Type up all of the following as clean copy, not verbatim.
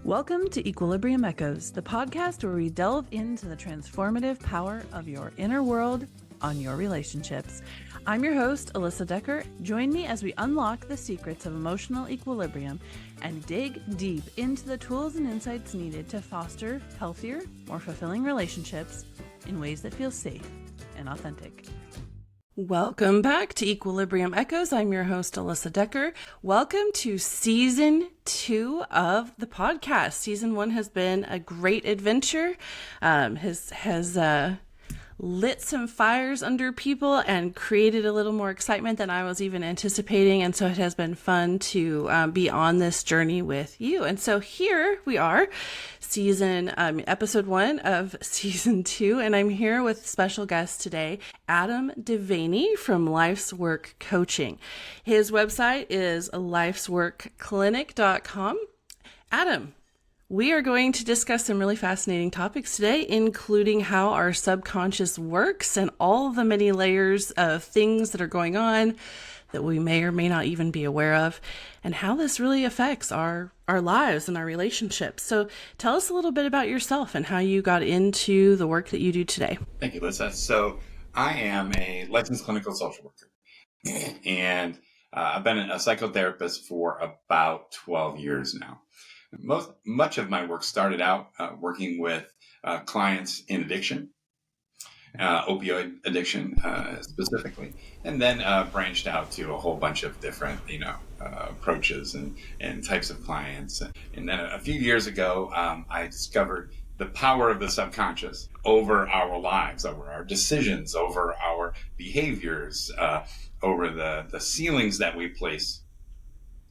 Welcome to Equilibrium Echoes, the podcast where we delve into the transformative power of your inner world on your relationships. I'm your host, Alyssa Decker. Join me as we unlock the secrets of emotional equilibrium and dig deep into the tools and insights needed to foster healthier, more fulfilling relationships in ways that feel safe and authentic. Welcome back to Equilibrium Echoes. I'm your host, Alyssa Decker. Welcome to season 2 of the podcast. Season 1 has been a great adventure, has lit some fires under people and created a little more excitement than I was even anticipating. And so it has been fun to be on this journey with you. And so here we are, episode 1 of season 2. And I'm here with special guest today, Adam DeVaney from Life's Work Coaching. His website is lifesworkclinic.com. Adam, we are going to discuss some really fascinating topics today, including how our subconscious works and all the many layers of things that are going on that we may or may not even be aware of, and how this really affects our lives and our relationships. So tell us a little bit about yourself and how you got into the work that you do today. Thank you, Lisa. So I am a licensed clinical social worker, and I've been a psychotherapist for about 12 years now. Much of my work started out working with clients in addiction, opioid addiction specifically, and then branched out to a whole bunch of different, approaches and types of clients. And then a few years ago, I discovered the power of the subconscious over our lives, over our decisions, over our behaviors, over the ceilings that we place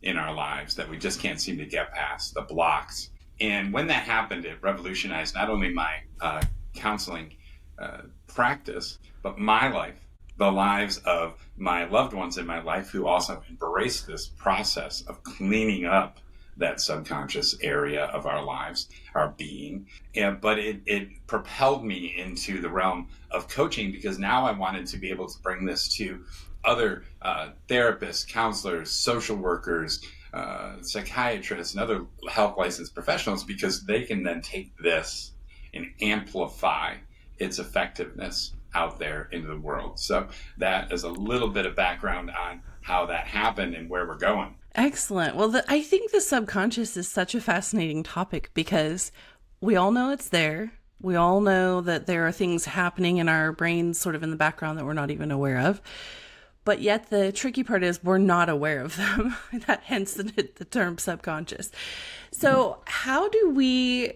in our lives that we just can't seem to get past, the blocks. And when that happened, it revolutionized not only my counseling practice, but my life, the lives of my loved ones in my life who also embraced this process of cleaning up that subconscious area of our lives, our being. But it propelled me into the realm of coaching because now I wanted to be able to bring this to other therapists, counselors, social workers, psychiatrists, and other health licensed professionals, because they can then take this and amplify its effectiveness out there into the world. So that is a little bit of background on how that happened and where we're going. Excellent. Well, I think the subconscious is such a fascinating topic because we all know it's there. We all know that there are things happening in our brains sort of in the background that we're not even aware of. But yet the tricky part is we're not aware of them. Hence the term subconscious. So how do we,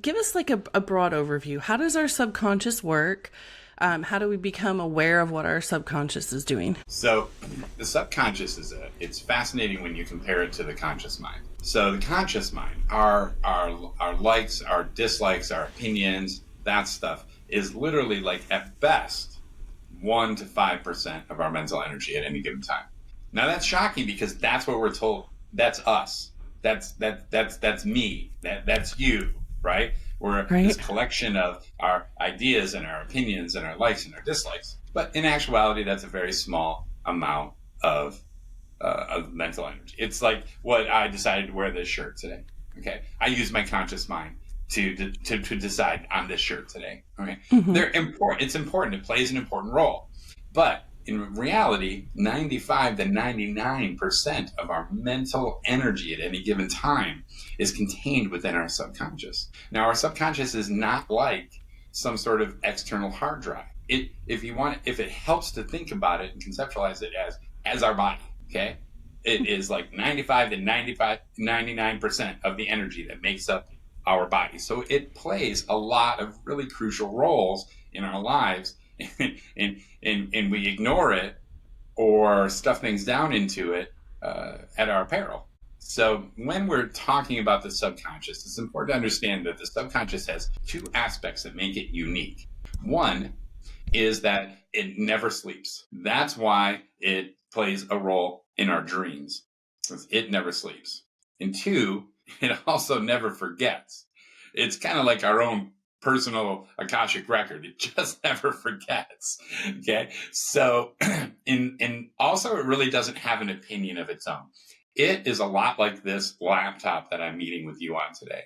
give us a broad overview. How does our subconscious work? How do we become aware of what our subconscious is doing? So the subconscious it's fascinating when you compare it to the conscious mind. So the conscious mind, our likes, our dislikes, our opinions, that stuff is literally at best 1 to 5% of our mental energy at any given time. Now that's shocking because that's what we're told. That's us. That's me. That's you, right? We're this collection of our ideas and our opinions and our likes and our dislikes. But in actuality, that's a very small amount of mental energy. It's like what I decided to wear this shirt today. Okay, I use my conscious mind to decide on this shirt today. Okay, They're important. It's important. It plays an important role. But in reality, 95 to 99% of our mental energy at any given time is contained within our subconscious. Now, our subconscious is not like some sort of external hard drive. If it helps to think about it and conceptualize it as our body, okay? It is like 95 to 99% of the energy that makes up our body. So it plays a lot of really crucial roles in our lives, and we ignore it or stuff things down into it at our peril. So when we're talking about the subconscious, it's important to understand that the subconscious has 2 aspects that make it unique. One is that it never sleeps. That's why it plays a role in our dreams. It never sleeps. And 2, it also never forgets. It's kind of like our own personal Akashic record. It just never forgets. Okay. So, and also it really doesn't have an opinion of its own. It is a lot like this laptop that I'm meeting with you on today.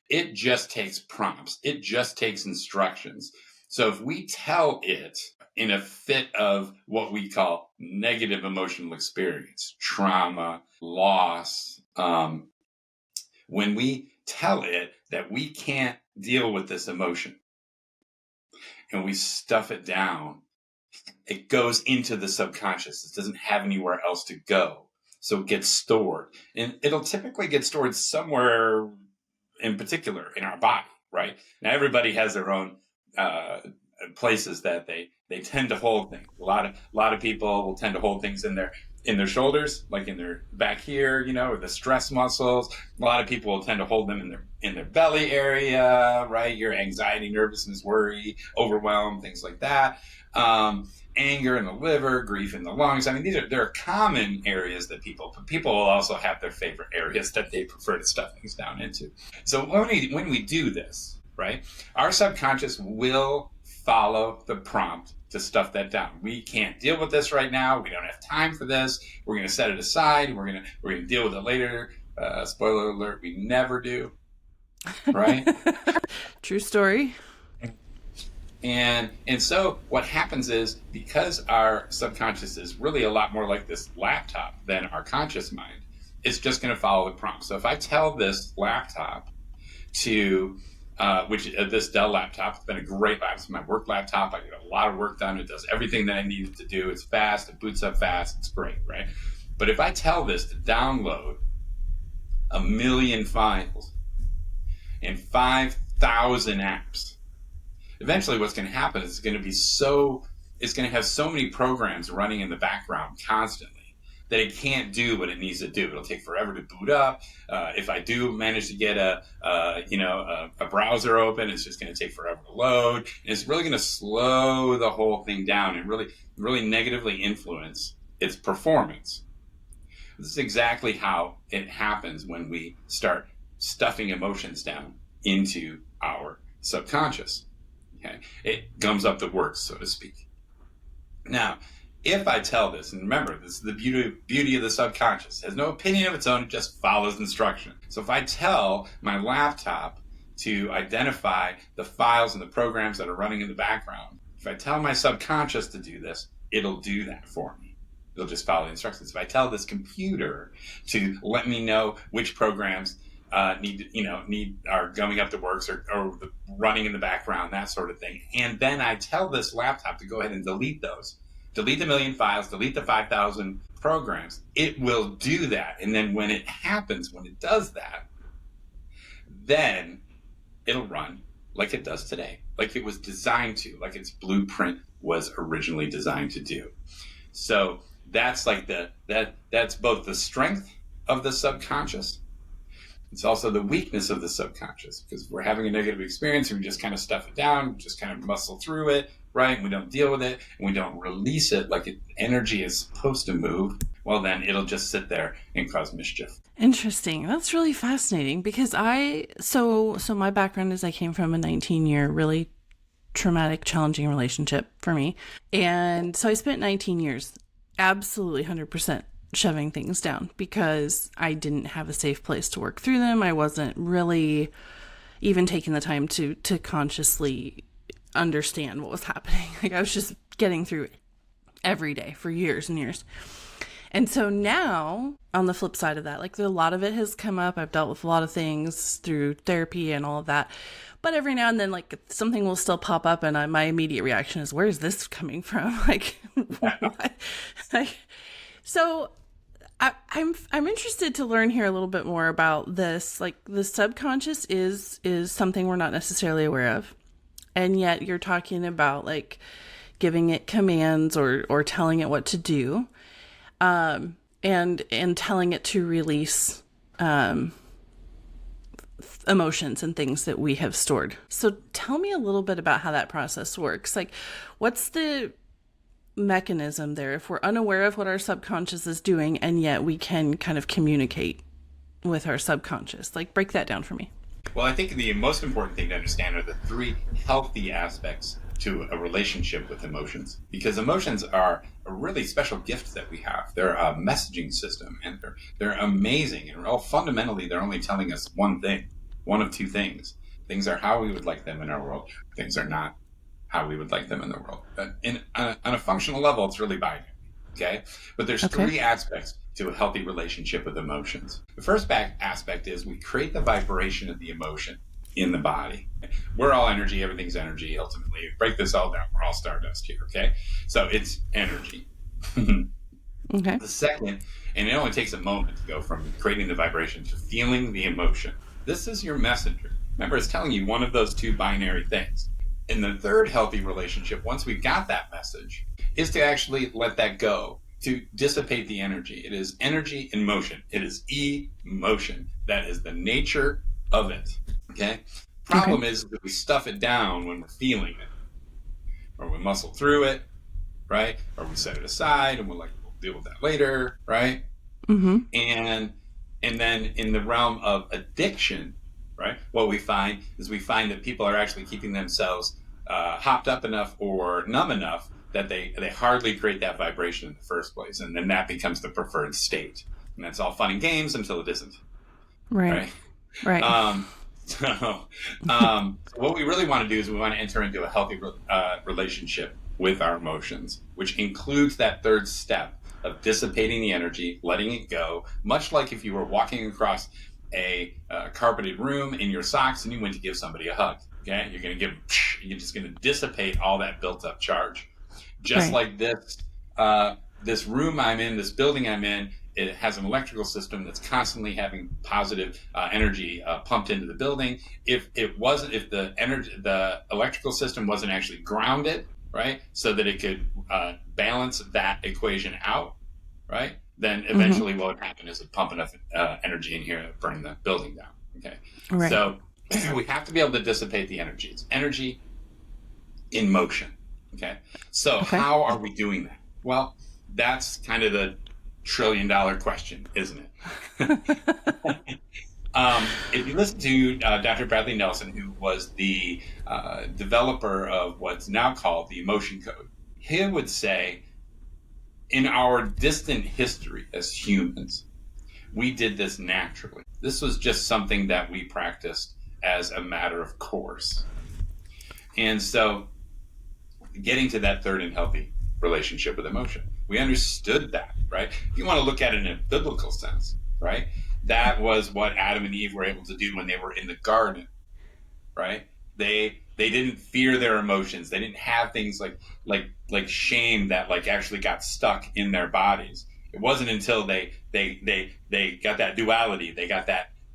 It just takes prompts. It just takes instructions. So if we tell it in a fit of what we call negative emotional experience, trauma, loss, when we tell it that we can't deal with this emotion and we stuff it down, it goes into the subconscious. It doesn't have anywhere else to go. So it gets stored. And it'll typically get stored somewhere in particular in our body, right? Now, everybody has their own places that they tend to hold things. A lot of people will tend to hold things in their shoulders, like in their back here, or the stress muscles. A lot of people will tend to hold them in their belly area, right? Your anxiety, nervousness, worry, overwhelm, things like that. Anger in the liver, grief in the lungs. I mean, there are common areas that people will also have their favorite areas that they prefer to stuff things down into. So when we do this, right, our subconscious will follow the prompt to stuff that down. We can't deal with this right now. We don't have time for this. We're going to set it aside. We're going to deal with it later. Spoiler alert, we never do. Right? True story. And so what happens is, because our subconscious is really a lot more like this laptop than our conscious mind, it's just going to follow the prompt. So if I tell this laptop to, this Dell laptop, it's been a great laptop. It's my work laptop. I get a lot of work done. It does everything that I need it to do. It's fast. It boots up fast. It's great, right? But if I tell this to download 1 million files and 5,000 apps, eventually what's going to happen is it's going to have so many programs running in the background constantly that it can't do what it needs to do. It'll take forever to boot up. If I do manage to get a browser open, it's just going to take forever to load. And it's really going to slow the whole thing down and really negatively influence its performance. This is exactly how it happens when we start stuffing emotions down into our subconscious. Okay. It gums up the works, so to speak. Now, if I tell this, and remember, this is the beauty of the subconscious, it has no opinion of its own, it just follows instruction. So if I tell my laptop to identify the files and the programs that are running in the background, if I tell my subconscious to do this, it'll do that for me. It'll just follow the instructions. If I tell this computer to let me know which programs are going up the works or running in the background, that sort of thing. And then I tell this laptop to go ahead and delete those. Delete the 1 million files, delete the 5,000 programs. It will do that. And then when it does that, then it'll run like it does today, like it was designed to, like its blueprint was originally designed to do. So that's like that's both the strength of the subconscious. It's also the weakness of the subconscious, because we're having a negative experience and we just kind of stuff it down, just kind of muscle through it, right? And we don't deal with it and we don't release it like energy is supposed to move. Well, then it'll just sit there and cause mischief. Interesting. That's really fascinating, because so my background is I came from a 19-year really traumatic, challenging relationship for me. And so I spent 19 years absolutely 100% shoving things down because I didn't have a safe place to work through them. I wasn't really even taking the time to consciously understand what was happening. Like, I was just getting through it every day for years and years. And so now, on the flip side of that, like, a lot of it has come up. I've dealt with a lot of things through therapy and all of that. But every now and then, like, something will still pop up, and my immediate reaction is, where is this coming from? Like, what? So I'm interested to learn here a little bit more about this. Like, the subconscious is something we're not necessarily aware of. And yet you're talking about, like, giving it commands or telling it what to do. And telling it to release emotions and things that we have stored. So tell me a little bit about how that process works. Like, what's the mechanism there if we're unaware of what our subconscious is doing, and yet we can kind of communicate with our subconscious? Like, break that down for me. Well, I think the most important thing to understand are the 3 healthy aspects to a relationship with emotions, because emotions are a really special gift that we have. They're a messaging system, and they're amazing. And fundamentally, they're only telling us one thing, one of two things. Things are how we would like them in our world. Things are not how we would like them in the world. But on a functional level, it's really binary. Okay, but there's three aspects to a healthy relationship with emotions. The first aspect is we create the vibration of the emotion in the body. We're all energy. Everything's energy. Ultimately, break this all down. We're all stardust here. Okay, so it's energy. Okay. The second, and it only takes a moment to go from creating the vibration to feeling the emotion. This is your messenger. Remember, it's telling you one of those two binary things. In the third healthy relationship, once we've got that message, is to actually let that go, to dissipate the energy. It is energy in motion. It is emotion. That is the nature of it. Okay? Problem is that we stuff it down when we're feeling it, or we muscle through it, right? Or we set it aside and we'll deal with that later, right? Mm-hmm. And then in the realm of addiction, right, what we find that people are actually keeping themselves hopped up enough or numb enough that they hardly create that vibration in the first place, and then that becomes the preferred state, and that's all fun and games until it isn't. Right. So what we really want to do is we want to enter into a healthy relationship with our emotions, which includes that third step of dissipating the energy, letting it go, much like if you were walking across a carpeted room in your socks and you went to give somebody a hug. Okay, you're just going to dissipate all that built-up charge. Just like this room I'm in, this building I'm in, it has an electrical system that's constantly having positive energy pumped into the building. If the electrical system wasn't actually grounded, right, so that it could balance that equation out, right, then eventually what would happen is it pump enough energy in here to burn the building down. Okay, so we have to be able to dissipate the energy. It's energy in motion. Okay, so how are we doing that? Well, that's kind of the $1 trillion question, isn't it? If you listen to Dr. Bradley Nelson, who was the developer of what's now called the emotion code, he would say, in our distant history as humans, we did this naturally. This was just something that we practiced as a matter of course. And so getting to that third and healthy relationship with emotion, we understood that, right? If you want to look at it in a biblical sense, right? That was what Adam and Eve were able to do when they were in the garden, right? They didn't fear their emotions. They didn't have things like shame that actually got stuck in their bodies. It wasn't until they got that duality, they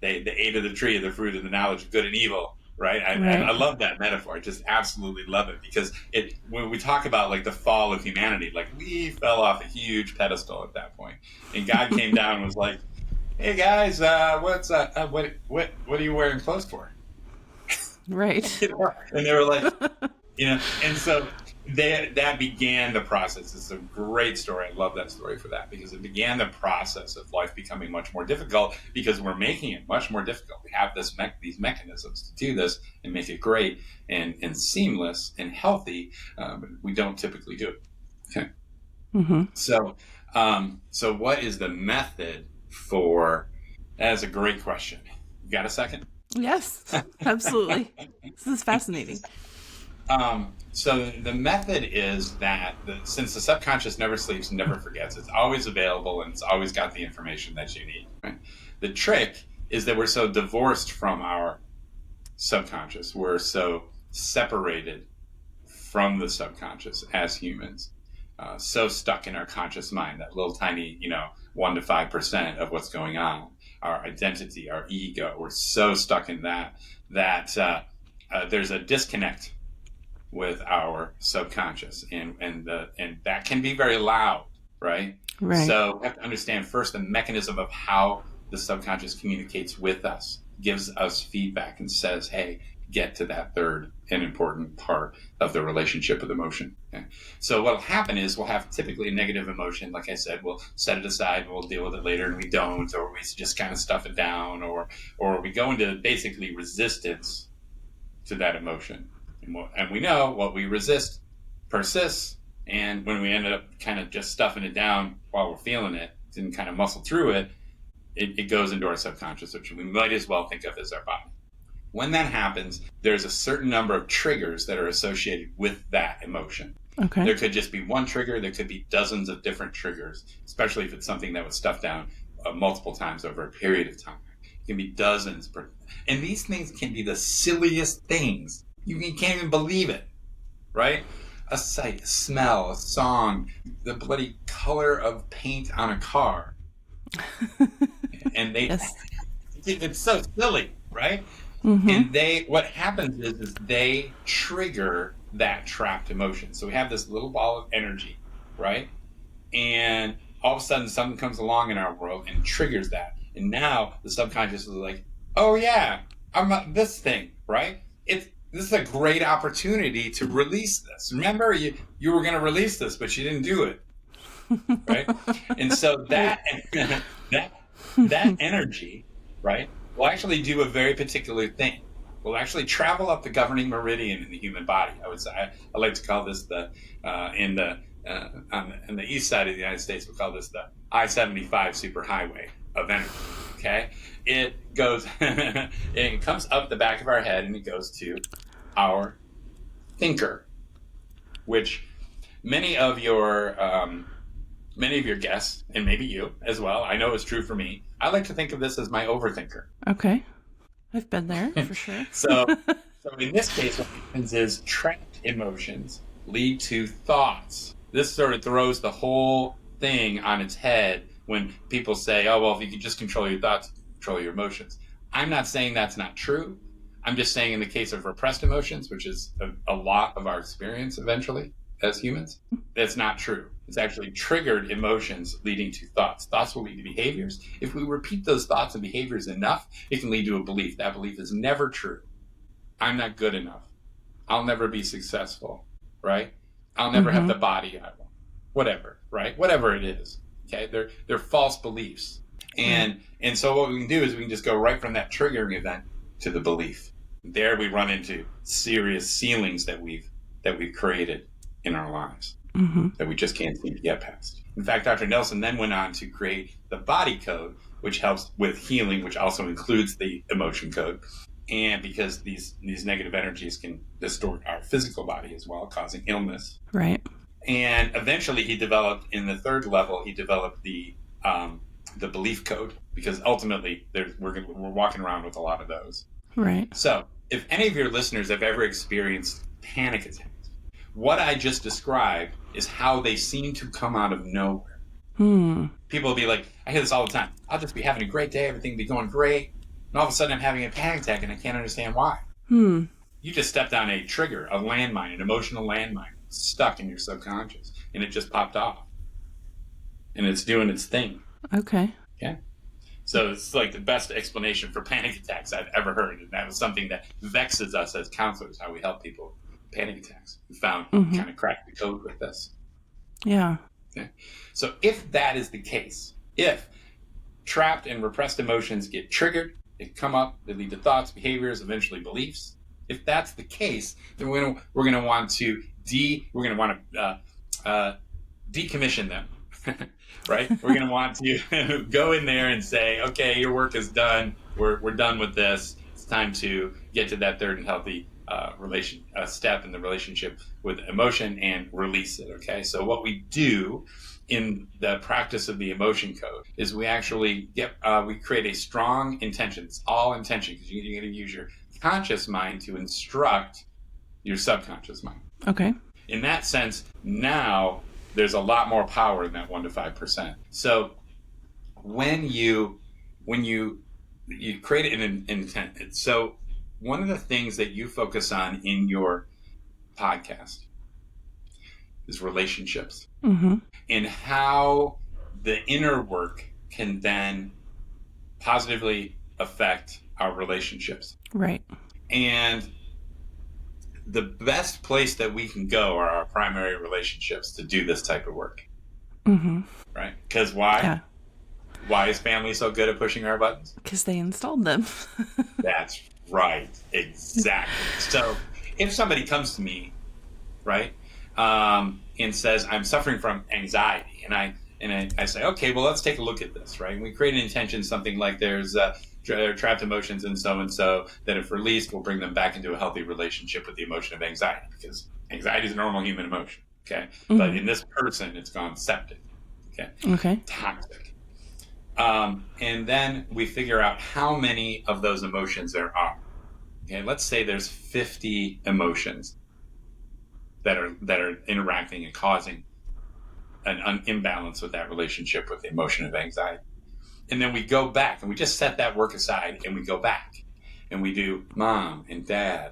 ate of the tree of the fruit of the knowledge of good and evil, right? I love that metaphor. I just absolutely love it, because when we talk about the fall of humanity, we fell off a huge pedestal at that point, and God came down and was like, "Hey guys, what are you wearing clothes for?" Right. And they were like, and so that began the process. It's a great story. I love that story for that, because it began the process of life becoming much more difficult, because we're making it much more difficult. We have these mechanisms to do this and make it great and seamless and healthy, but we don't typically do it. Okay. Mm-hmm. So what is the method for? That is a great question. You got a second? Yes, absolutely. This is fascinating. So the method is that since the subconscious never sleeps and never forgets, it's always available and it's always got the information that you need. Right? The trick is that we're so divorced from our subconscious. We're so separated from the subconscious as humans. So stuck in our conscious mind, that little tiny, 1 to 5% of what's going on, our identity, our ego. We're so stuck in that there's a disconnect with our subconscious, and that can be very loud, right? Right. So we have to understand first the mechanism of how the subconscious communicates with us, gives us feedback, and says, "Hey, get to that third and important part of the relationship with emotion." Okay? So what'll happen is we'll have typically a negative emotion. Like I said, we'll set it aside and we'll deal with it later, and we don't, or we just kind of stuff it down, or we go into basically resistance to that emotion. And we know what we resist persists. And when we ended up kind of just stuffing it down while we're feeling it, didn't kind of muscle through it, it goes into our subconscious, which we might as well think of as our body. When that happens, there's a certain number of triggers that are associated with that emotion. Okay. There could just be one trigger. There could be dozens of different triggers, especially if it's something that was stuffed down multiple times over a period of time. It can be dozens. And these things can be the silliest things. You can't even believe it, right? A sight, a smell, a song, the bloody color of paint on a car. And Yes. it's so silly, right? Mm-hmm. And what happens is they trigger that trapped emotion. So we have this little ball of energy, right? And all of a sudden something comes along in our world and triggers that. And now the subconscious is like, oh yeah, I'm this thing, right? This is a great opportunity to release this. Remember, you were going to release this, but you didn't do it, right? And so that energy, right, will actually do a very particular thing. Will actually travel up the governing meridian in the human body. I like to call this on the east side of the United States, we call this the I-75 superhighway of energy. Okay, it goes, it comes up the back of our head and it goes to our thinker, which many of your guests, and maybe you as well, I know is true for me. I like to think of this as my overthinker. Okay. I've been there for sure. So in this case, what happens is trapped emotions lead to thoughts. This sort of throws the whole thing on its head when people say, oh, well, if you can just control your thoughts, control your emotions. I'm not saying that's not true. I'm just saying in the case of repressed emotions, which is a lot of our experience eventually as humans, that's not true. It's actually triggered emotions leading to thoughts. Thoughts will lead to behaviors. If we repeat those thoughts and behaviors enough, it can lead to a belief. That belief is never true. I'm not good enough. I'll never be successful, right? I'll never have the body I want. Whatever, right? Whatever it is. Okay, they're false beliefs. And so what we can do is we can just go right from that triggering event to the belief. There we run into serious ceilings that we've created in our lives that we just can't seem to get past. In fact, Dr. Nelson then went on to create the body code, which helps with healing, which also includes the emotion code. And because these negative energies can distort our physical body as well, causing illness. Right. And eventually he developed, in the third level, he developed the belief code, because ultimately we're walking around with a lot of those. Right. So if any of your listeners have ever experienced panic attacks, what I just described is how they seem to come out of nowhere. People will be like, I hear this all the time. I'll just be having a great day. Everything will be going great. And all of a sudden I'm having a panic attack and I can't understand why. You just stepped on a trigger, a landmine, an emotional landmine stuck in your subconscious, and it just popped off. And it's doing its thing. Okay. Yeah. So it's like the best explanation for panic attacks I've ever heard. And that was something that vexes us as counselors, how we help people with panic attacks. We found kind of cracked the code with this. Yeah. Okay. So if that is the case, if trapped and repressed emotions get triggered, they come up, they lead to thoughts, behaviors, eventually beliefs. If that's the case, then we're going to want to decommission them. Right? We're going to want to go in there and say, okay, your work is done. We're done with this. It's time to get to that third and healthy step in the relationship with emotion and release it. Okay. So what we do in the practice of the emotion code is we actually we create a strong intention. It's all intention, because you're going to use your conscious mind to instruct your subconscious mind. Okay. In that sense, now there's a lot more power in that 1 to 5%. So when you create an intent, so one of the things that you focus on in your podcast is relationships, and how the inner work can then positively affect our relationships. Right. And the best place that we can go are our primary relationships to do this type of work. Right? Because why? Yeah. Why is family so good at pushing our buttons? Because they installed them. That's right. Exactly. So if somebody comes to me, right, and says, I'm suffering from anxiety, and I say, okay, well, let's take a look at this, right? And we create an intention, something like there's trapped emotions and so that if released will bring them back into a healthy relationship with the emotion of anxiety, because anxiety is a normal human emotion, okay? But in this person, it's gone septic, okay? Toxic. And then we figure out how many of those emotions there are. Okay, let's say there's 50 emotions that are interacting and causing an imbalance with that relationship with the emotion of anxiety. And then we go back and we just set that work aside and we go back and we do mom and dad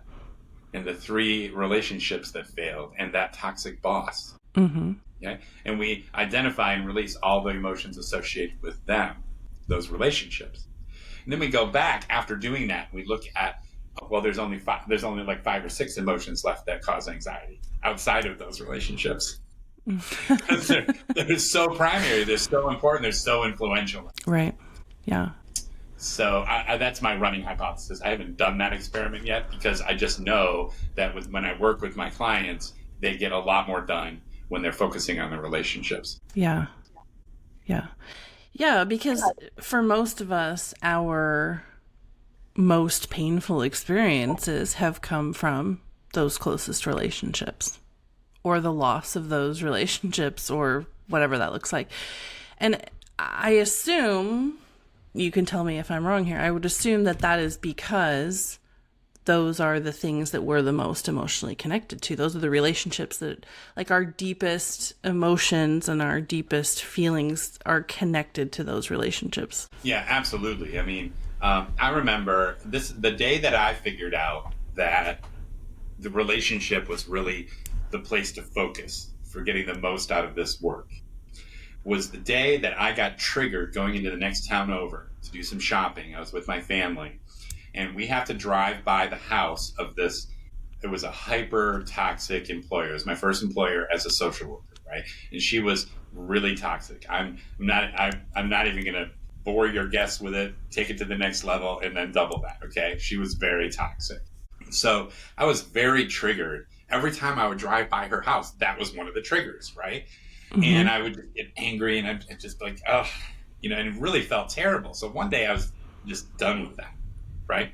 and the 3 relationships that failed and that toxic boss. Okay? And we identify and release all the emotions associated with them, those relationships. And then we go back after doing that. We look at, well, there's only like 5 or 6 emotions left that cause anxiety outside of those relationships. they're so primary, they're so important, they're so influential. Right. Yeah. So that's my running hypothesis. I haven't done that experiment yet because I just know that when I work with my clients, they get a lot more done when they're focusing on the relationships. Yeah. Because for most of us, our most painful experiences have come from those closest relationships, or the loss of those relationships, or whatever that looks like. And I assume, you can tell me if I'm wrong here, I would assume that is because those are the things that we're the most emotionally connected to. Those are the relationships that, like, our deepest emotions and our deepest feelings are connected to those relationships. Yeah, absolutely. I mean, I remember the day that I figured out that the relationship was really the place to focus for getting the most out of this work was the day that I got triggered going into the next town over to do some shopping. I was with my family, and we have to drive by the house of this. It was a hyper toxic employer. It was my first employer as a social worker, right? And she was really toxic. I'm not even going to bore your guests with it. Take it to the next level and then double that. Okay, she was very toxic. So I was very triggered. Every time I would drive by her house, that was one of the triggers, right? And I would get angry and I'd just like, oh, and it really felt terrible. So one day I was just done with that, right?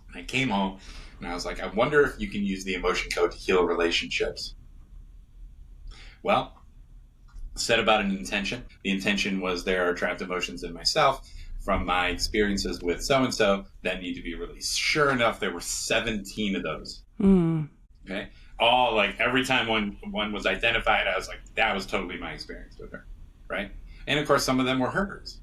And I came home and I was like, I wonder if you can use the emotion code to heal relationships. Well, set about an intention. The intention was there are trapped emotions in myself from my experiences with so-and-so that need to be released. Sure enough, there were 17 of those. Okay. All, like, every time one was identified, I was like, that was totally my experience with her. Right. And of course, some of them were hers.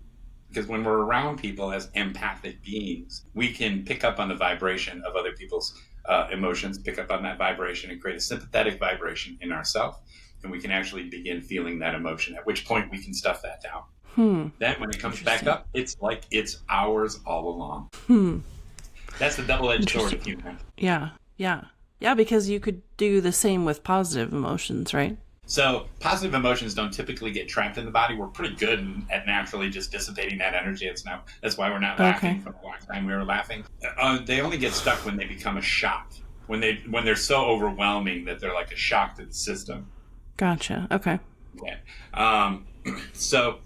Because when we're around people as empathic beings, we can pick up on the vibration of other people's emotions, pick up on that vibration and create a sympathetic vibration in ourselves. And we can actually begin feeling that emotion, at which point we can stuff that down. Then when it comes back up, it's like it's ours all along. That's the double-edged sword of human. Yeah, because you could do the same with positive emotions, right? So positive emotions don't typically get trapped in the body. We're pretty good at naturally just dissipating that energy. That's why we're not laughing for the last time we were laughing. They only get stuck when they become a shock, when they're so overwhelming that they're like a shock to the system. Gotcha. Okay. So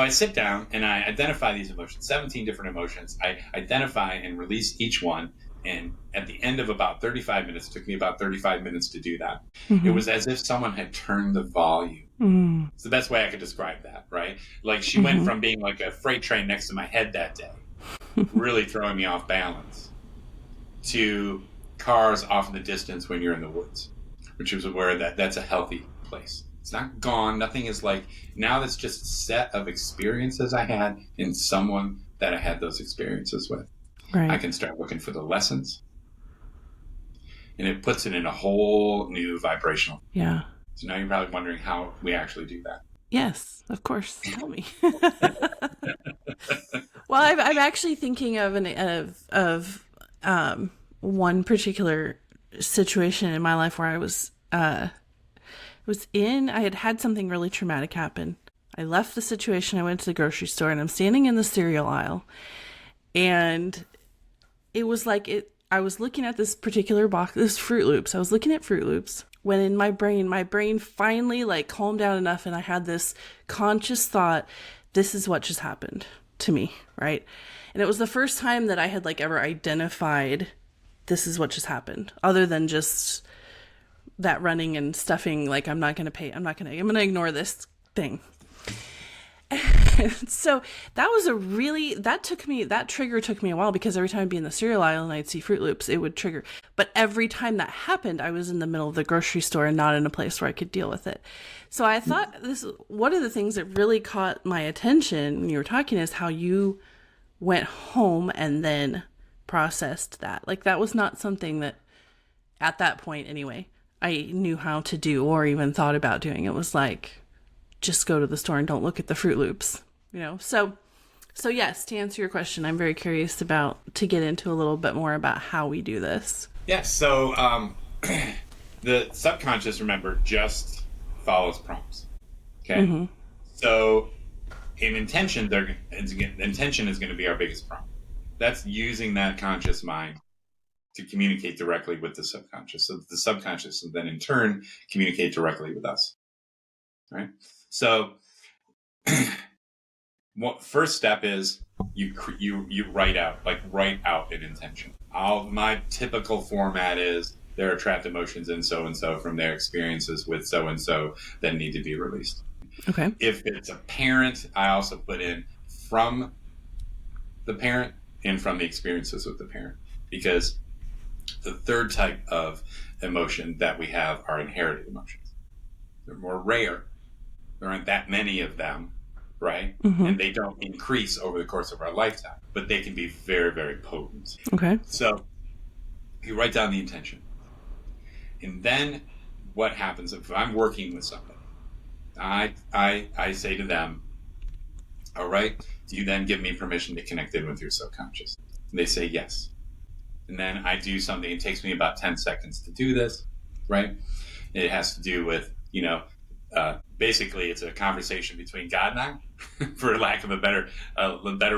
I sit down and I identify these emotions, 17 different emotions. I identify and release each one. And at the end of about 35 minutes, it took me about 35 minutes to do that. It was as if someone had turned the volume. It's the best way I could describe that, right? Like she went from being like a freight train next to my head that day, really throwing me off balance, to cars off in the distance when you're in the woods, which is where that's a healthy place. It's not gone. Nothing is like, now that's just a set of experiences I had in someone that I had those experiences with. Right. I can start looking for the lessons. And it puts it in a whole new vibrational. Yeah. So now you're probably wondering how we actually do that. Yes, of course. Tell me. Well, I'm actually thinking of one particular situation in my life where I had something really traumatic happen. I left the situation. I went to the grocery store and I'm standing in the cereal aisle, and it was like I was looking at this particular box, this Fruit Loops. I was looking at Fruit Loops when in my brain finally like calmed down enough, and I had this conscious thought, this is what just happened to me, right? And it was the first time that I had like ever identified this is what just happened, other than just that running and stuffing, like I'm going to ignore this thing. So that trigger took me a while, because every time I'd be in the cereal aisle and I'd see Fruit Loops, it would trigger. But every time that happened, I was in the middle of the grocery store and not in a place where I could deal with it. So I thought one of the things that really caught my attention when you were talking is how you went home and then processed that. Like, that was not something that at that point anyway, I knew how to do or even thought about doing. It was like, just go to the store and don't look at the Fruit Loops, you know? So yes, to answer your question, I'm very curious to get into a little bit more about how we do this. Yeah. So, the subconscious, remember, just follows prompts. Okay. Mm-hmm. So in intention, intention is going to be our biggest prompt. That's using that conscious mind to communicate directly with the subconscious. So the subconscious will then in turn communicate directly with us. Right. So, first step is you write out an intention. My typical format is there are trapped emotions in so and so from their experiences with so and so that need to be released. Okay. If it's a parent, I also put in from the parent and from the experiences with the parent, because the third type of emotion that we have are inherited emotions. They're more rare. There aren't that many of them, right? Mm-hmm. And they don't increase over the course of our lifetime, but they can be very, very potent. Okay. So you write down the intention. And then what happens if I'm working with somebody? I say to them, all right, do you then give me permission to connect in with your subconscious? And they say yes. And then I do something. It takes me about 10 seconds to do this, right? It has to do with, basically it's a conversation between God and I, for lack of a better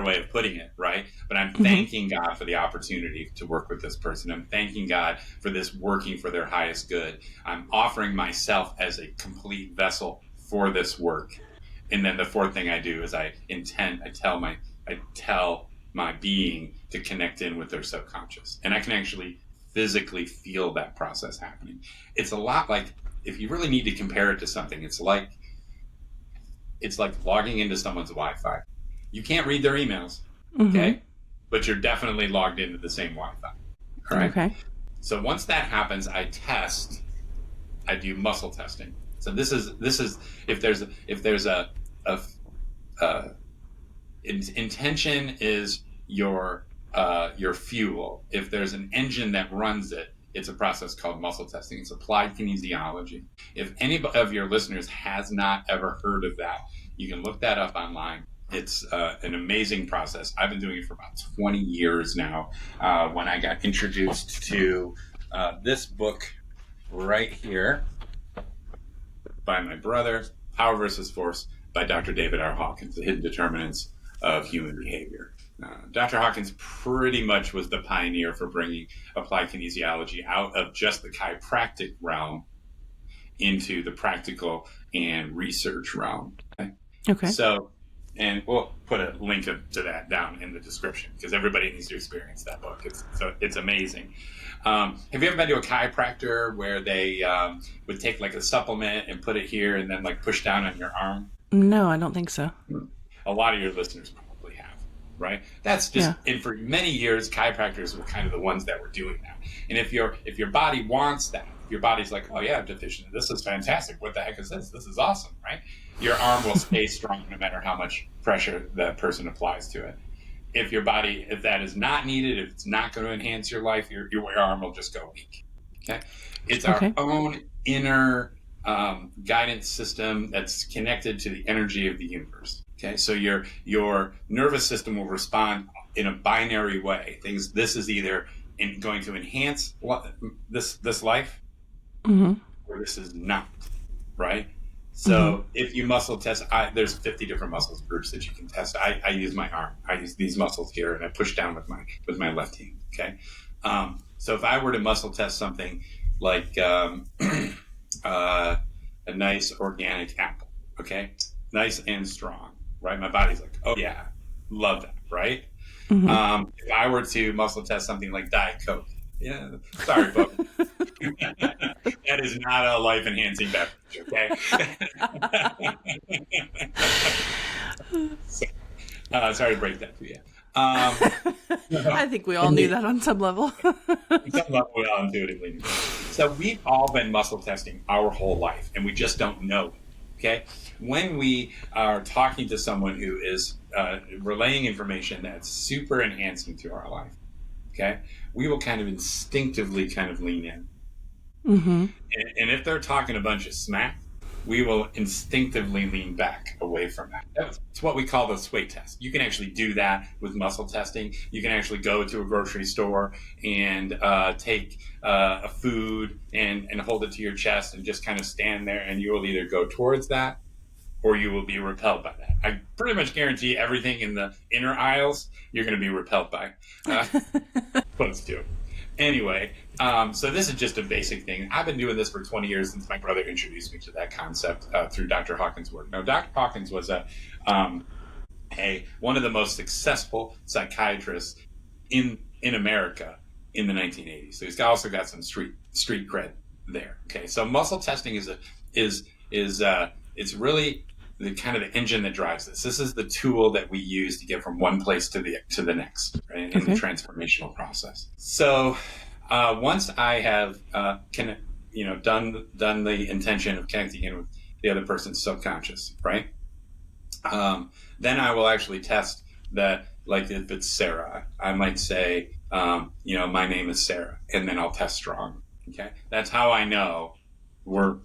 way of putting it, right? But I'm thanking God for the opportunity to work with this person. I'm thanking God for this working for their highest good. I'm offering myself as a complete vessel for this work. And then the fourth thing I do is I tell my being to connect in with their subconscious. And I can actually physically feel that process happening. It's a lot like, if you really need to compare it to something, it's like logging into someone's Wi-Fi. You can't read their emails, okay? But you're definitely logged into the same Wi-Fi, all right? Okay. So once that happens, I do muscle testing. So this is if there's intention is your fuel. If there's an engine that runs it, it's a process called muscle testing. It's applied kinesiology. If any of your listeners has not ever heard of that, you can look that up online. It's an amazing process. I've been doing it for about 20 years now. When I got introduced to this book right here by my brother, Power versus Force, by Dr. David R. Hawkins, The Hidden Determinants of Human Behavior. Dr. Hawkins pretty much was the pioneer for bringing applied kinesiology out of just the chiropractic realm into the practical and research realm. Okay. So, and we'll put a link to that down in the description, because everybody needs to experience that book. It's amazing. Have you ever been to a chiropractor where they would take like a supplement and put it here and then like push down on your arm? No, I don't think so. A lot of your listeners probably have, right? That's just, and for many years, chiropractors were kind of the ones that were doing that. And if your body wants that, if your body's like, oh yeah, I'm deficient, this is fantastic, what the heck is this? This is awesome, right? Your arm will stay strong no matter how much pressure that person applies to it. If that is not needed, if it's not going to enhance your life, your arm will just go weak. Okay, it's our own inner guidance system that's connected to the energy of the universe. Okay, so your nervous system will respond in a binary way. This is either going to enhance this life, or this is not, right? So if you muscle test, there's 50 different muscles groups that you can test. I use my arm. I use these muscles here, and I push down with my left hand. Okay, So if I were to muscle test something like a nice organic apple, okay, nice and strong, right? My body's like, oh yeah, love that, right? If I were to muscle test something like Diet Coke, yeah, sorry, folks. That is not a life-enhancing beverage, okay? So, sorry to break that to you. I think we all knew that on some level. Some level we all intuitively knew. So we've all been muscle testing our whole life, and we just don't know it, okay? When we are talking to someone who is relaying information that's super enhancing to our life, okay, we will kind of instinctively kind of lean in. And if they're talking a bunch of smack, we will instinctively lean back away from that. That's what we call the sway test. You can actually do that with muscle testing. You can actually go to a grocery store and take a food and hold it to your chest and just kind of stand there, and you will either go towards that or you will be repelled by that. I pretty much guarantee everything in the inner aisles you're going to be repelled by. Close to it. Anyway, so this is just a basic thing. I've been doing this for 20 years since my brother introduced me to that concept through Dr. Hawkins' work. Now, Dr. Hawkins was one of the most successful psychiatrists in America in the 1980s. So he's also got some street cred there. Okay, so muscle testing is it's really the kind of the engine that drives this. This is the tool that we use to get from one place to the next, right, in the transformational process. So once I have done the intention of connecting in with the other person's subconscious, right? Then I will actually test that. Like if it's Sarah, I might say, my name is Sarah, and then I'll test strong. Okay, that's how I know we're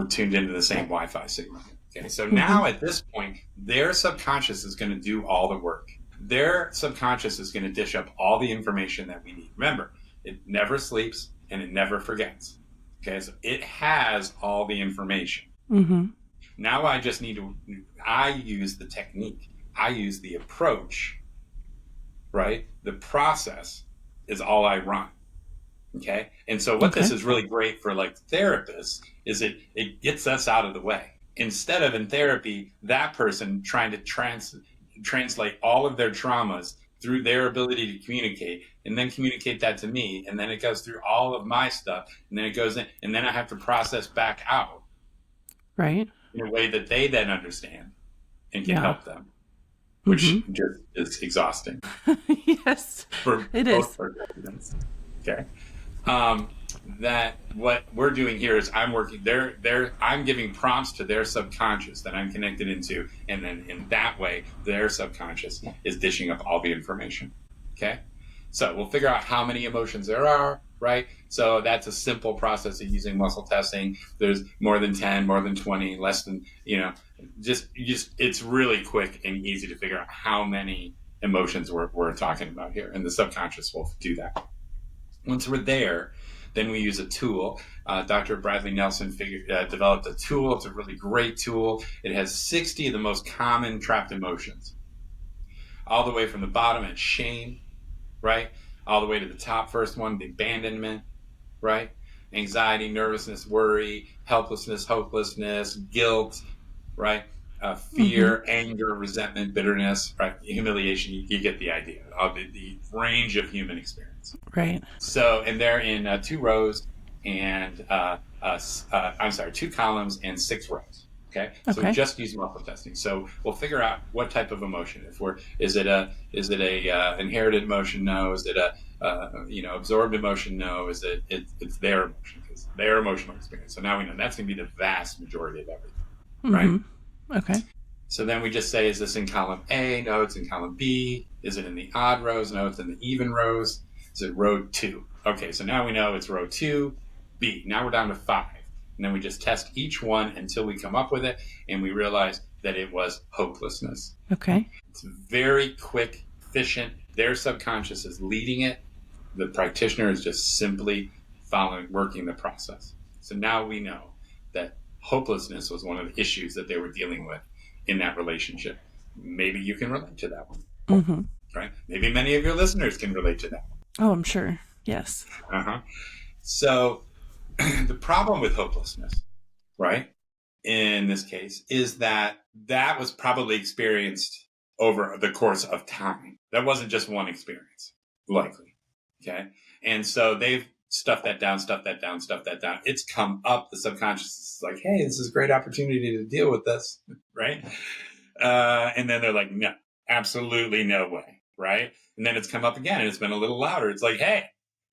tuned into the same Wi-Fi signal. Okay, so now at this point, their subconscious is going to do all the work. Their subconscious is going to dish up all the information that we need. Remember, it never sleeps and it never forgets. Okay, so it has all the information. Now I just need I use the technique. I use the approach, right? The process is all I run. Okay, and so what this is really great for like therapists is it gets us out of the way. Instead of in therapy, that person trying to translate all of their traumas through their ability to communicate and then communicate that to me. And then it goes through all of my stuff and then it goes in and then I have to process back out. Right. In a way that they then understand and can help them, which just is exhausting. Yes, it is. Okay. That what we're doing here is I'm working I'm giving prompts to their subconscious that I'm connected into, and then in that way their subconscious is dishing up all the information. Okay, so we'll figure out how many emotions there are, right? So that's a simple process of using muscle testing. There's more than 10, more than 20, less than, just it's really quick and easy to figure out how many emotions we're talking about here, and the subconscious will do that. Once we're there, then we use a tool. Dr. Bradley Nelson developed a tool. It's a really great tool. It has 60 of the most common trapped emotions. All the way from the bottom at shame, right? All the way to the top, first one, the abandonment, right? Anxiety, nervousness, worry, helplessness, hopelessness, guilt, right? Fear, anger, resentment, bitterness, right? Humiliation. You get the idea of the range of human experience. Right. So, and they're in 2 rows and, 2 columns and 6 rows. Okay. So we just use muscle testing. So we'll figure out what type of emotion. Is it a inherited emotion? No. Is it a, absorbed emotion? No. Is it's their emotion? It's their emotional experience. So now we know that's going to be the vast majority of everything. Right. Okay. So then we just say, is this in column A? No, it's in column B. Is it in the odd rows? No, it's in the even rows. Is it row 2? Okay, so now we know it's row 2, B. Now we're down to 5. And then we just test each one until we come up with it, and we realize that it was hopelessness. Okay. It's very quick, efficient. Their subconscious is leading it. The practitioner is just simply working the process. So now we know that hopelessness was one of the issues that they were dealing with in that relationship. Maybe you can relate to that one, right? Maybe many of your listeners can relate to that one. Oh, I'm sure. Yes. Uh-huh. So the problem with hopelessness, right, in this case, is that that was probably experienced over the course of time. That wasn't just one experience, likely. Okay. And so they've stuffed that down, stuffed that down, stuffed that down. It's come up. The subconscious is like, hey, this is a great opportunity to deal with this. Right. And then they're like, no, absolutely no way. Right. And then it's come up again and it's been a little louder. It's like, hey,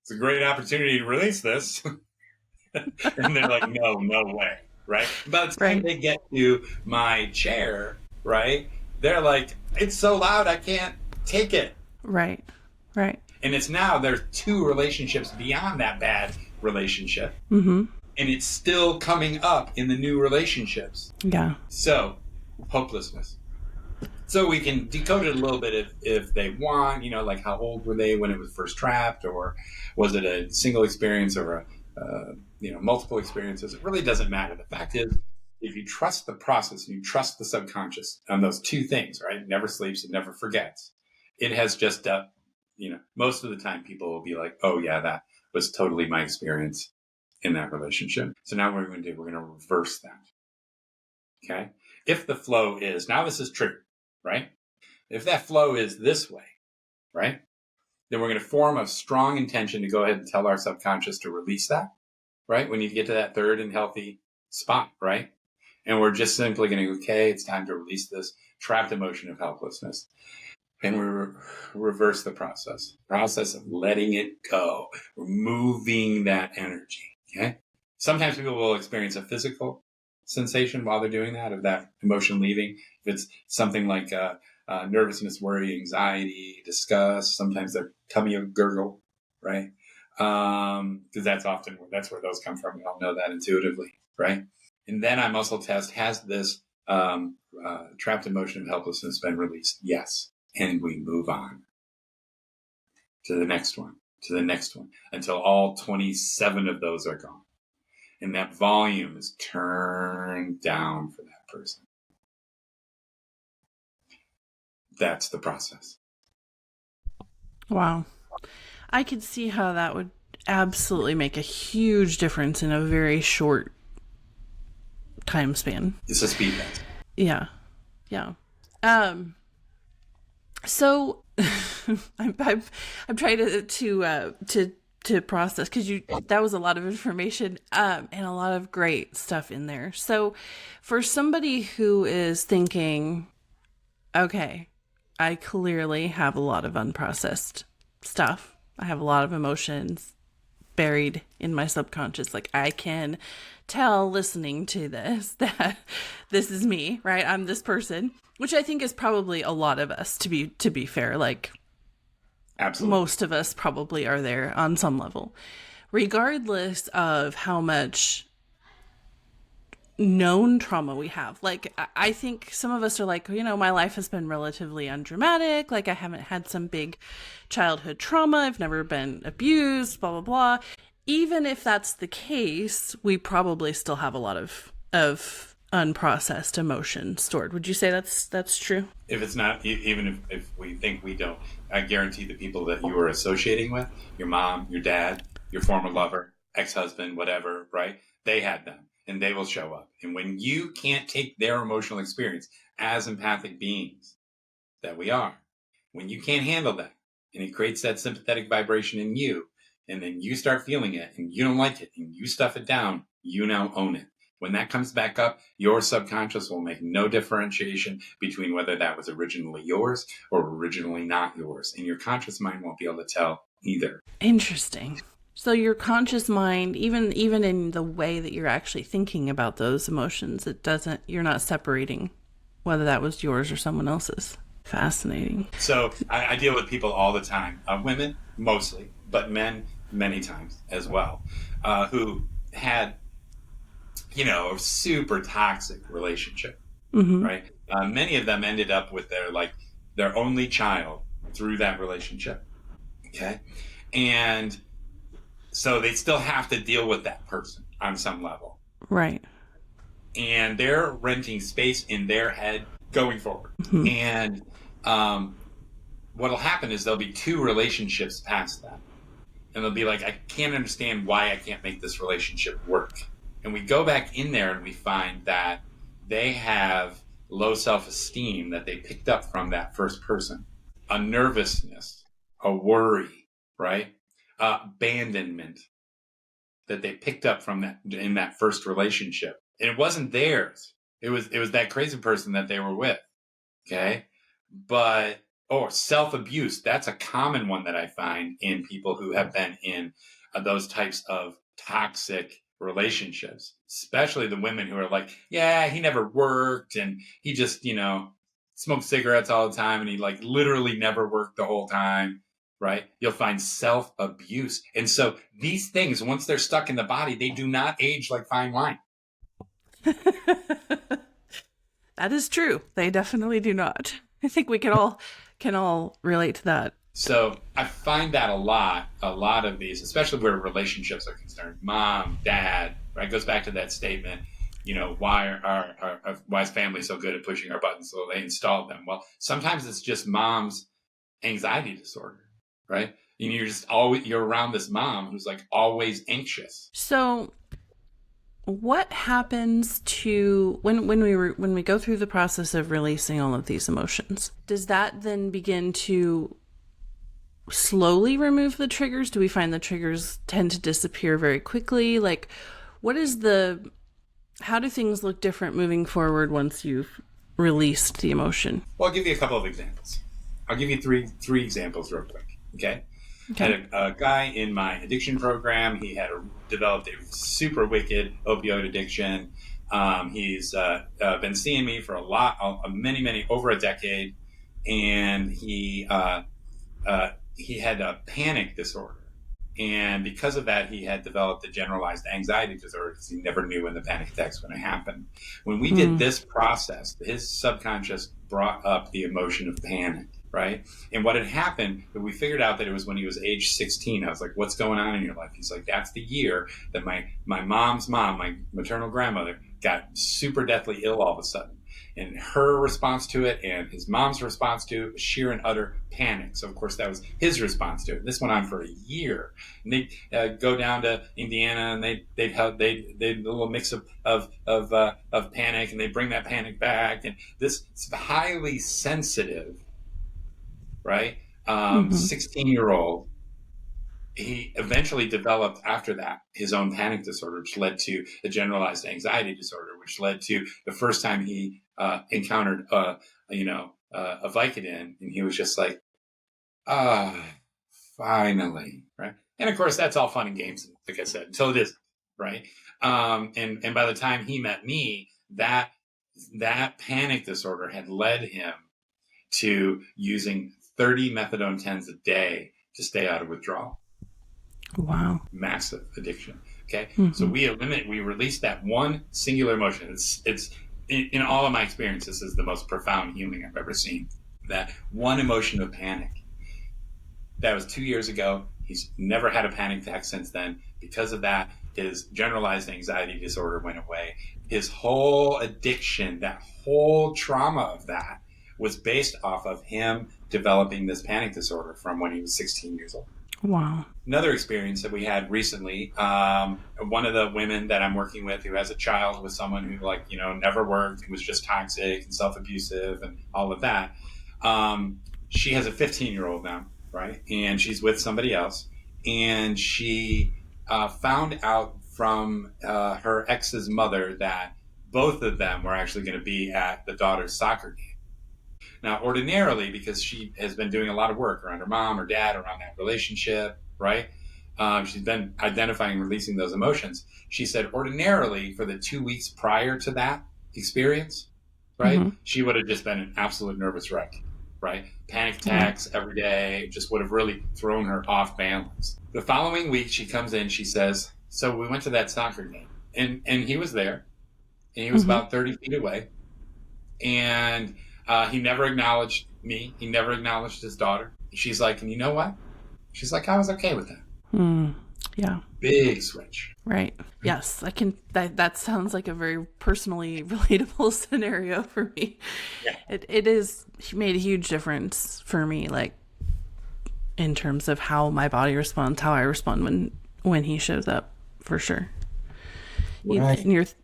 it's a great opportunity to release this. And they're like, no way. Right. By the time they get to my chair, right, they're like, it's so loud, I can't take it. Right. Right. And it's now there's two relationships beyond that bad relationship. Mm-hmm. And it's still coming up in the new relationships. Yeah. So, hopelessness. So we can decode it a little bit if they want, like how old were they when it was first trapped, or was it a single experience or multiple experiences? It really doesn't matter. The fact is, if you trust the process and you trust the subconscious on those two things, right? It never sleeps, it never forgets. It has just, most of the time people will be like, oh yeah, that was totally my experience in that relationship. So now what we're going to do, we're going to reverse that. Okay. If the flow is, now this is triggered, right? If that flow is this way, right? Then we're going to form a strong intention to go ahead and tell our subconscious to release that, right? When you get to that third and healthy spot, right? And we're just simply going to go, okay, it's time to release this trapped emotion of helplessness. And we reverse the process of letting it go, removing that energy, okay? Sometimes people will experience a physical sensation while they're doing that, of that emotion leaving. If it's something like nervousness, worry, anxiety, disgust, sometimes their tummy will gurgle, right? Because that's where those come from. We all know that intuitively, right? And then our muscle test, has this trapped emotion of helplessness been released? Yes. And we move on to the next one, until all 27 of those are gone. And that volume is turned down for that person. That's the process. Wow. I could see how that would absolutely make a huge difference in a very short time span. It's a speed test. Yeah. Yeah. So I'm trying to process, because that was a lot of information and a lot of great stuff in there. So for somebody who is thinking, okay, I clearly have a lot of unprocessed stuff. I have a lot of emotions buried in my subconscious. Like, I can tell listening to this that this is me, right? I'm this person, which I think is probably a lot of us, to be fair. Like, absolutely, most of us probably are there on some level, regardless of how much known trauma we have. Like, I think some of us are like, my life has been relatively undramatic. Like, I haven't had some big childhood trauma. I've never been abused, blah, blah, blah. Even if that's the case, we probably still have a lot of unprocessed emotion stored. Would you say that's true? If it's not, even if we think we don't, I guarantee the people that you are associating with, your mom, your dad, your former lover, ex-husband, whatever, right? They had them, and they will show up. And when you can't take their emotional experience as empathic beings that we are, when you can't handle that, and it creates that sympathetic vibration in you, and then you start feeling it, and you don't like it, and you stuff it down, you now own it. When that comes back up, your subconscious will make no differentiation between whether that was originally yours or originally not yours. And your conscious mind won't be able to tell either. Interesting. So your conscious mind, even in the way that you're actually thinking about those emotions, you're not separating whether that was yours or someone else's. Fascinating. So I deal with people all the time, women mostly, but men many times as well, who had, a super toxic relationship, mm-hmm. right? Many of them ended up with their only child through that relationship. Okay. And so they still have to deal with that person on some level. Right. And they're renting space in their head going forward. Mm-hmm. And what'll happen is there'll be two relationships past that. and they'll be like, I can't understand why I can't make this relationship work. And we go back in there and we find that they have low self-esteem that they picked up from that first person, a nervousness, a worry, right? Abandonment that they picked up from that in that first relationship. And it wasn't theirs. It was that crazy person that they were with. Okay. But, self-abuse. That's a common one that I find in people who have been in those types of toxic relationships, especially the women who are like, yeah, he never worked and he just, smoked cigarettes all the time and he like literally never worked the whole time, right? You'll find self-abuse. And so these things, once they're stuck in the body, they do not age like fine wine. That is true. They definitely do not. I think we can all relate to that. So I find that a lot of these, especially where relationships are concerned, mom, dad, right? Goes back to that statement, why is family so good at pushing our buttons? So they installed them. Well, sometimes it's just mom's anxiety disorder, right? And you're around this mom who's like always anxious. So what happens to when we go through the process of releasing all of these emotions? Does that then begin to slowly remove the triggers? Do we find the triggers tend to disappear very quickly? Like, how do things look different moving forward once you've released the emotion? Well, I'll give you a couple of examples. I'll give you three examples real quick. Okay. Had a guy in my addiction program. He had developed a super wicked opioid addiction. He's been seeing me for many, over a decade. And he had a panic disorder. And because of that, he had developed a generalized anxiety disorder because he never knew when the panic attacks were going to happen. When we did this process, his subconscious brought up the emotion of panic, right? And what had happened, we figured out that it was when he was age 16. I was like, what's going on in your life? He's like, that's the year that my mom's mom, my maternal grandmother, got super deathly ill all of a sudden. And her response to it and his mom's response to it was sheer and utter panic. So, of course, that was his response to it. This went on for a year. And they'd go down to Indiana and they'd have a little mix of panic, and they'd bring that panic back. And this highly sensitive, right, 16-year-old, he eventually developed after that his own panic disorder, which led to a generalized anxiety disorder, which led to the first time he encountered a Vicodin, and he was just like, finally, right? And of course, that's all fun and games, like I said, until it isn't, right? And by the time he met me, that panic disorder had led him to using 30 methadone 10s a day to stay out of withdrawal. Wow. Massive addiction. Okay. So we release that one singular emotion. It's in all of my experience, this is the most profound healing I've ever seen. That one emotion of panic. That was 2 years ago. He's never had a panic attack since then. Because of that, his generalized anxiety disorder went away. His whole addiction, that whole trauma of that, was based off of him developing this panic disorder from when he was 16 years old. Wow. Another experience that we had recently, one of the women that I'm working with who has a child with someone who never worked, who was just toxic and self-abusive and all of that. She has a 15-year-old now, right? And she's with somebody else. And she found out from her ex's mother that both of them were actually going to be at the daughter's soccer game. Now, ordinarily, because she has been doing a lot of work around her mom or dad, around that relationship, right? She's been identifying and releasing those emotions. She said ordinarily for the 2 weeks prior to that experience, right, she would have just been an absolute nervous wreck, right? Panic attacks every day, just would have really thrown her off balance. The following week, she comes in, she says, so we went to that soccer game, and he was there, and he was about 30 feet away, and he never acknowledged me. He never acknowledged his daughter. She's like, and you know what? She's like, I was okay with that. Yeah. Big switch. Right. Yes. That sounds like a very personally relatable scenario for me. Yeah. It made a huge difference for me, like in terms of how my body responds, how I respond when he shows up, for sure. Right.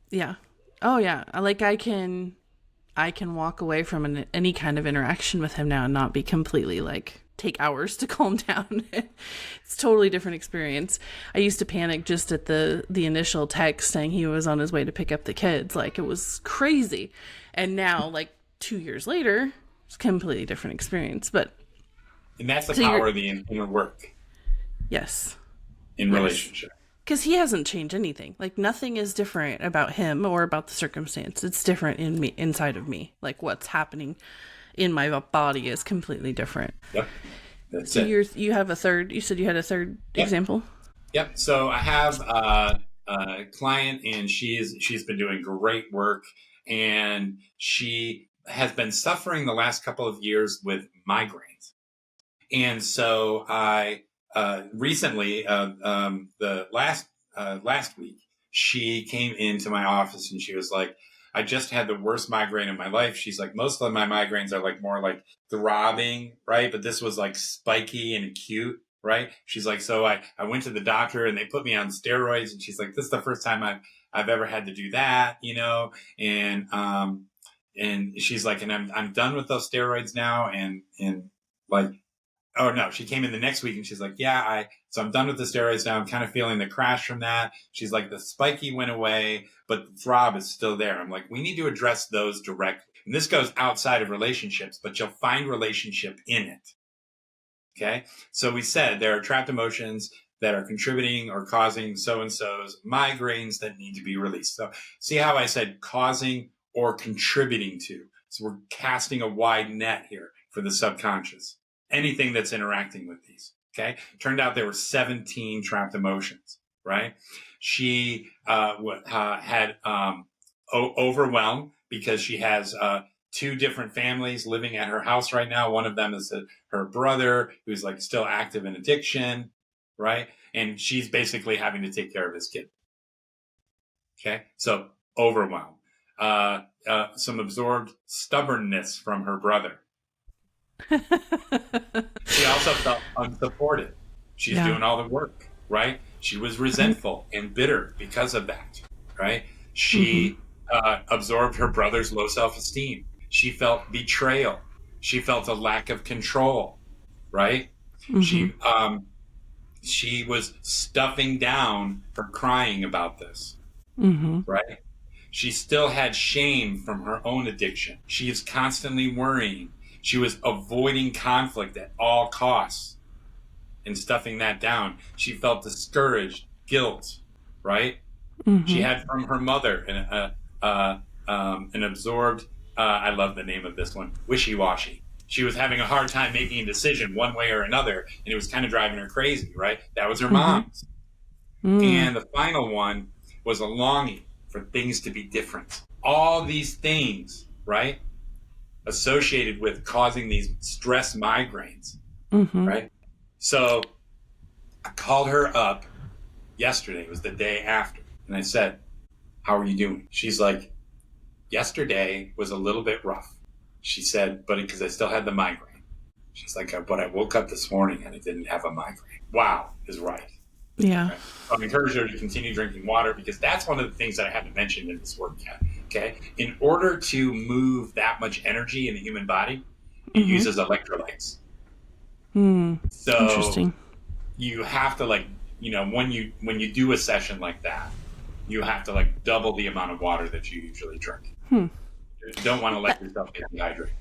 Yeah. Oh yeah. I can walk away from any kind of interaction with him now and not be completely like take hours to calm down. It's a totally different experience. I used to panic just at the initial text saying he was on his way to pick up the kids. Like, it was crazy. And now, like 2 years later, it's a completely different experience. And that's the power of the inner work. Yes. In relationship. Because he hasn't changed anything. Like, nothing is different about him or about the circumstance. It's different in me, inside of me. Like, what's happening in my body is completely different. Yep. That's so it. you have a third, you said you had a third example? Yep. So I have a client, and she's been doing great work, and she has been suffering the last couple of years with migraines. And so I recently, the last week, she came into my office and she was like, I just had the worst migraine of my life. She's like, most of my migraines are like more like throbbing, right? But this was like spiky and acute, right? She's like, so I went to the doctor and they put me on steroids, and she's like, this is the first time I've ever had to do that, and she's like, and I'm done with those steroids now. And like, oh no, she came in the next week and she's like, so I'm done with the steroids now. I'm kind of feeling the crash from that. She's like, the spiky went away, but the throb is still there. I'm like, we need to address those directly. And this goes outside of relationships, but you'll find relationship in it. Okay. So we said there are trapped emotions that are contributing or causing so-and-so's migraines that need to be released. So see how I said causing or contributing to. So we're casting a wide net here for the subconscious. Anything that's interacting with these. Okay. Turned out there were 17 trapped emotions, right? She had overwhelm because she has 2 different families living at her house right now. One of them is her brother, who's like still active in addiction, right? And she's basically having to take care of his kid. Okay. So overwhelm. Some absorbed stubbornness from her brother. She also felt unsupported. She's doing all the work, right? She was resentful and bitter because of that, right? She absorbed her brother's low self-esteem. She felt betrayal. She felt a lack of control, right? She was stuffing down her crying about this, right? She still had shame from her own addiction. She is constantly worrying. She was avoiding conflict at all costs and stuffing that down. She felt discouraged, guilt, right? She had from her mother an absorbed, I love the name of this one, wishy-washy. She was having a hard time making a decision one way or another, and it was kind of driving her crazy, right? That was her mom's. And the final one was a longing for things to be different. All these things, right, associated with causing these stress migraines, right? So I called her up yesterday. It was the day after. And I said, how are you doing? She's like, yesterday was a little bit rough. She said, but because I still had the migraine. She's like, but I woke up this morning and I didn't have a migraine. Wow is right. Yeah. Right? So I encourage her to continue drinking water, because that's one of the things that I haven't mentioned in this work yet. Okay. In order to move that much energy in the human body, it uses electrolytes. So interesting. You have to when you do a session like that, you have to double the amount of water that you usually drink. You don't want to let yourself get dehydrated.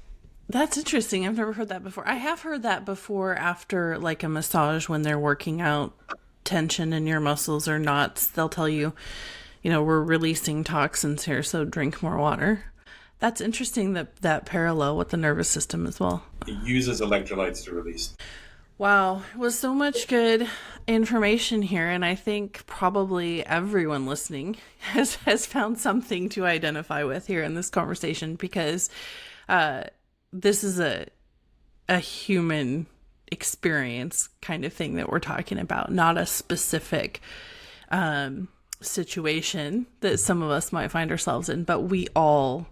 That's interesting. I've never heard that before. I have heard that before after like a massage, when they're working out tension in your muscles or knots. They'll tell you, we're releasing toxins here, so drink more water. That's interesting, that parallel with the nervous system as well. It uses electrolytes to release. Wow. It was so much good information here, and I think probably everyone listening has found something to identify with here in this conversation, because this is a human experience kind of thing that we're talking about, not a specific situation that some of us might find ourselves in, but we all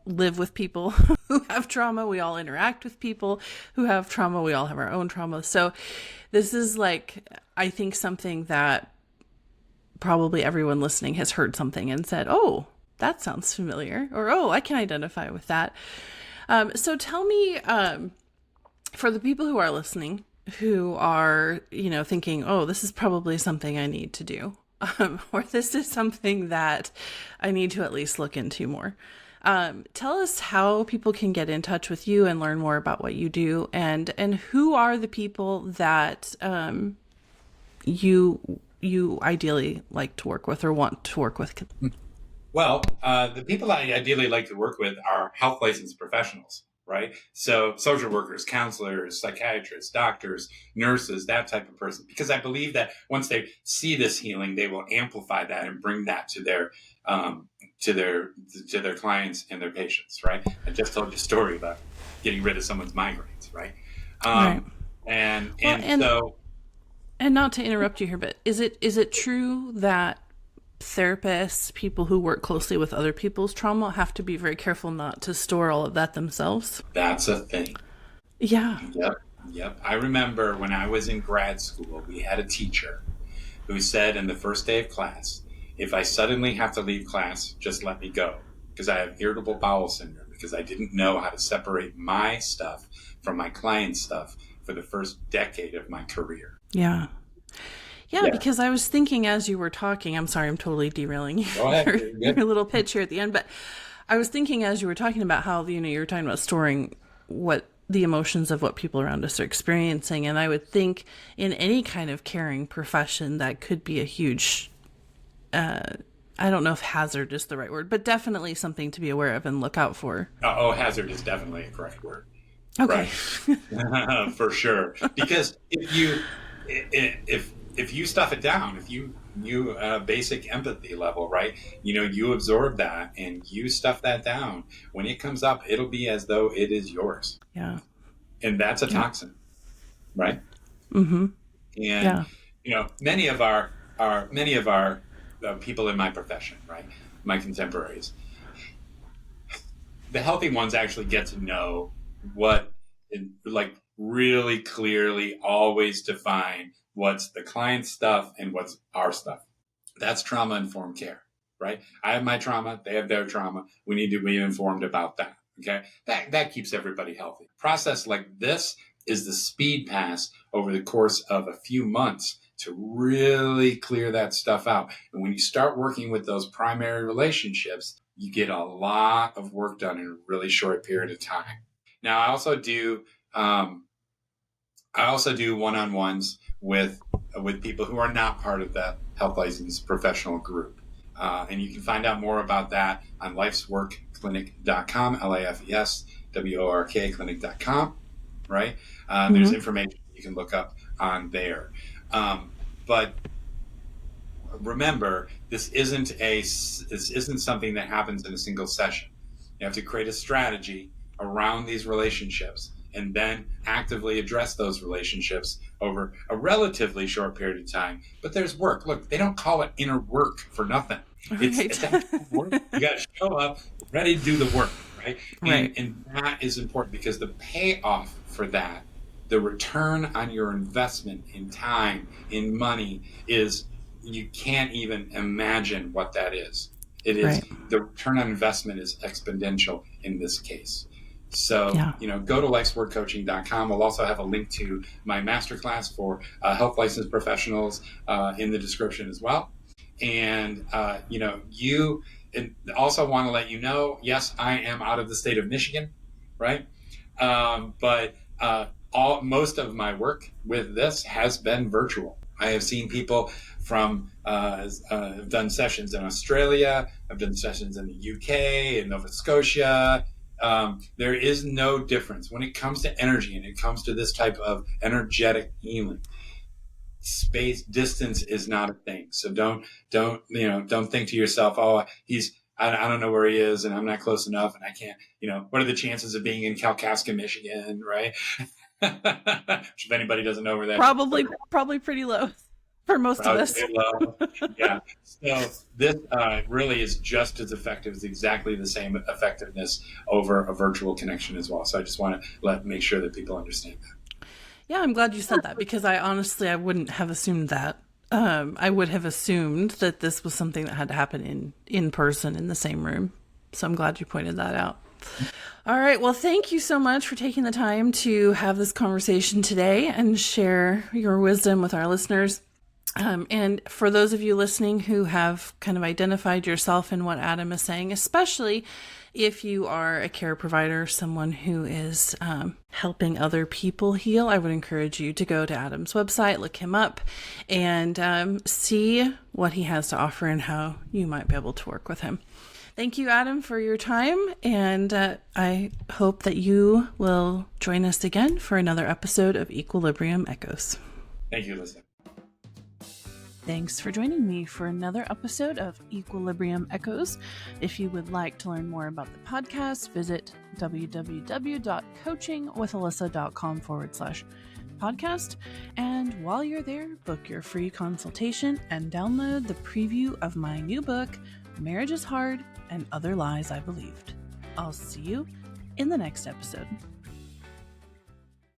live with people who have trauma. We all interact with people who have trauma. We all have our own trauma. So this is like, I think something that probably everyone listening has heard something and said, oh, that sounds familiar, or, oh, I can identify with that. So tell me, for the people who are listening, who are, thinking, oh, this is probably something I need to do, or this is something that I need to at least look into more. Tell us how people can get in touch with you and learn more about what you do, and who are the people that you ideally like to work with or want to work with. Well, the people I ideally like to work with are health licensed professionals, right? So social workers, counselors, psychiatrists, doctors, nurses, that type of person, because I believe that once they see this healing, they will amplify that and bring that to their clients and their patients, right? I just told you a story about getting rid of someone's migraines, right? Right. And not to interrupt you here, but is it true that therapists, people who work closely with other people's trauma, have to be very careful not to store all of that themselves? That's a thing. Yeah. Yep. I remember when I was in grad school, we had a teacher who said in the first day of class, if I suddenly have to leave class, just let me go, because I have irritable bowel syndrome, because I didn't know how to separate my stuff from my client's stuff for the first decade of my career. Yeah, because I was thinking as you were talking, I'm sorry, I'm totally derailing your little pitch here at the end, but I was thinking as you were talking about how, you were talking about storing what the emotions of what people around us are experiencing. And I would think in any kind of caring profession, that could be a huge, I don't know if hazard is the right word, but definitely something to be aware of and look out for. Hazard is definitely a correct word. Okay. Right. For sure. Because if you stuff it down, if you basic empathy level, right? You absorb that and you stuff that down. When it comes up, it'll be as though it is yours. Yeah. And that's a toxin, right? Mm-hmm. And many of our people in my profession, right? My contemporaries, the healthy ones actually get to know what, really clearly always define what's the client's stuff and what's our stuff. That's trauma-informed care, right? I have my trauma, they have their trauma. We need to be informed about that, okay? That keeps everybody healthy. Process like this is the speed pass over the course of a few months to really clear that stuff out. And when you start working with those primary relationships, you get a lot of work done in a really short period of time. Now, I also do one-on-ones with people who are not part of that health license professional group. And you can find out more about that on lifesworkclinic.com, LIFESWORK clinic.com, right? There's information you can look up on there. But remember, this isn't something that happens in a single session. You have to create a strategy around these relationships and then actively address those relationships over a relatively short period of time. But there's work. Look, they don't call it inner work for nothing. It's work. You got to show up ready to do the work, right? And that is important because the payoff for that, the return on your investment in time, in money, is you can't even imagine what that is. It is the return on investment is exponential in this case. So, go to lifesworkcoaching.com. We'll also have a link to my masterclass for health licensed professionals in the description as well. And, you also want to let you know, yes, I am out of the state of Michigan, right? But most of my work with this has been virtual. I have seen people from, I've done sessions in Australia, I've done sessions in the UK, in Nova Scotia. There is no difference when it comes to energy and it comes to this type of energetic healing. Space, distance is not a thing. So don't think to yourself, oh, I don't know where he is and I'm not close enough and I can't, what are the chances of being in Kalkaska, Michigan, right? Which if anybody doesn't know where that probably pretty low. For most of us. Low. Yeah. So this really is just as effective. It's exactly the same effectiveness over a virtual connection as well. So I just want to make sure that people understand that. Yeah, I'm glad you said that, because I wouldn't have assumed that. I would have assumed that this was something that had to happen in person in the same room. So I'm glad you pointed that out. All right. Well, thank you so much for taking the time to have this conversation today and share your wisdom with our listeners. And for those of you listening who have kind of identified yourself in what Adam is saying, especially if you are a care provider, someone who is helping other people heal, I would encourage you to go to Adam's website, look him up, and see what he has to offer and how you might be able to work with him. Thank you, Adam, for your time, and I hope that you will join us again for another episode of Equilibrium Echoes. Thank you, Lisa. Thanks for joining me for another episode of Equilibrium Echoes. If you would like to learn more about the podcast, visit www.coachingwithalyssa.com/podcast. And while you're there, book your free consultation and download the preview of my new book, Marriage is Hard and Other Lies I Believed. I'll see you in the next episode.